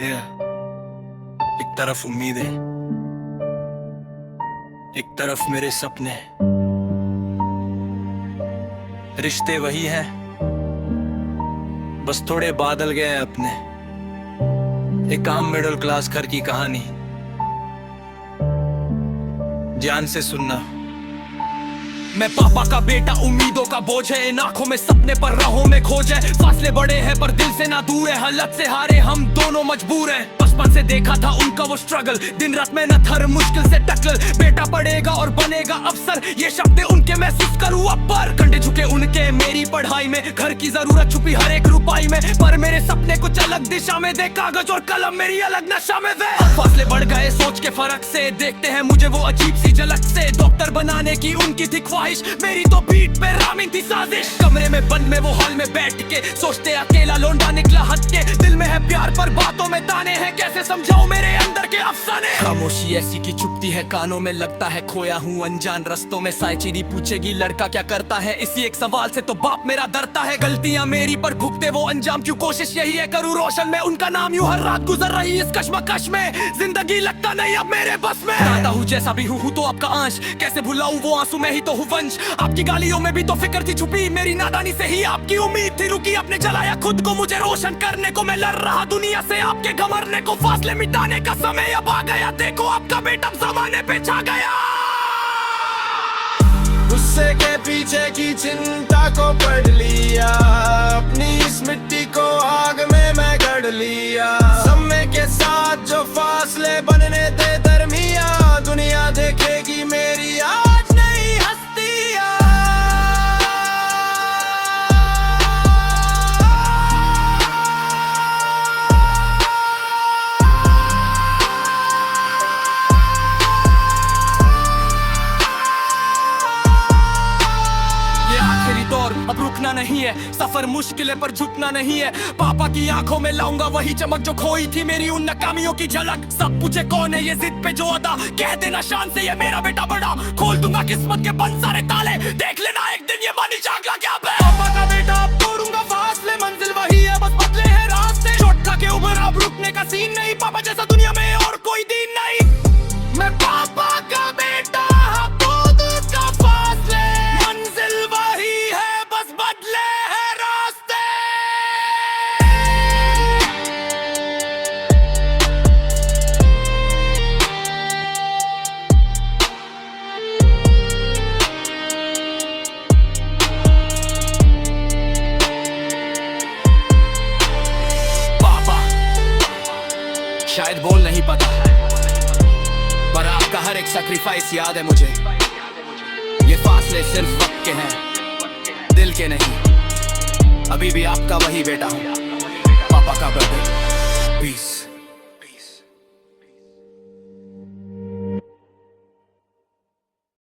बेटे, एक तरफ उम्मीदें, एक तरफ मेरे सपने। रिश्ते वही हैं, बस थोड़े बादल गए अपने। एक आम मिडिल क्लास घर की कहानी, ध्यान से सुनना। मैं पापा का बेटा, उम्मीदों का बोझ है, इन आंखों में सपने पर राहों में खोज है। फासले बड़े हैं पर दिल से ना दूर है, हालत से हारे हम दोनों मजबूर हैं। बचपन से देखा था उनका वो स्ट्रगल, दिन रात मेहनत हर मुश्किल से टक्कर। बेटा पढ़ेगा और बनेगा अफसर, ये शब्द उनके महसूस करूँ अब पर। कंधे झुके उनके मेरी पढ़ाई में, घर की जरूरत छुपी हर एक रुपए में। पर मेरे सपने कुछ अलग दिशा में दे, कागज और कलम मेरी अलग नशा में दे। फासले बढ़ गए सोच के फर्क से, देखते हैं मुझे वो अजीब सी झलक से। डॉक्टर बनाने की उनकी थी ख्वाहिश, मेरी तो बीट पे रामिंग थी साजिश। कमरे में बंद में वो हॉल में बैठ के सोचते, अकेला लोंडा निकला हट के। दिल में है प्यार पर बातों में ताने हैं, कैसे समझाऊं मेरे अंदर के अफसाने। खामोशी ऐसी की चुपती है कानों में, लगता है खोया हूँ अनजान रस्तों में। साइचिरी पूछेगी लड़का क्या करता है, इसी एक सवाल से तो बाप मेरा डरता है। गलतियां मेरी पर भुगते वो अंजाम, क्यों कोशिश यही है करूँ रोशन में उनका नाम। यूं हर रात गुजर रही इस कश्मकश में, जिंदगी लगता नहीं अब मेरे बस में। दादा हूँ जैसा भी हूँ तो आपका अंश, कैसे भुलाऊं वो आंसू में ही तो हूँ वंश। आपकी गालियों में भी तो फिक्र थी छुपी, मेरी नादानी से ही आपकी उम्मीद थी रुकी। आपने जलाया खुद को मुझे रोशन करने को, मैं लड़ रहा दुनिया से आपके घमरने को। फासले मिटाने का समय अब आ गया, देखो आपका बेटा जमाने पे छा गया। गुस्से के पीछे की चिंता को पढ़ लिया, अपनी इस मिट्टी को आग में मैं गढ़ लिया। समय के साथ जो फासले बनने थे दरमिया, दुनिया देखेगी मेरी आज नहीं हस्तियां। अब रुकना नहीं है, सफर मुश्किल है पर झुकना नहीं है। पापा की आंखों में लाऊंगा वही चमक जो खोई थी मेरी उन नाकामियों की झलक। सब पूछे कौन है ये जिद पे जो अदा, कह देना शान से ये मेरा बेटा बड़ा। खोल दूंगा किस्मत के बंद सारे ताले, देख लेना एक दिन ये मानी जागला क्या पे। पापा का बेटा अब तोड़ूंगा फासले, मंजिल वही है बस बदले हैं रास्ते। चोट खा के उभर अब रुकने का सीन नहीं, पापा जैसा दुनिया में और कोई दिन नहीं। मैं पापा का बेटा शायद बोल नहीं पता, पर आपका हर एक सैक्रिफाइस याद है मुझे। ये फासले सिर्फ वक्त के हैं, दिल के नहीं। अभी भी आपका वही बेटा हूँ, पापा का बेटा।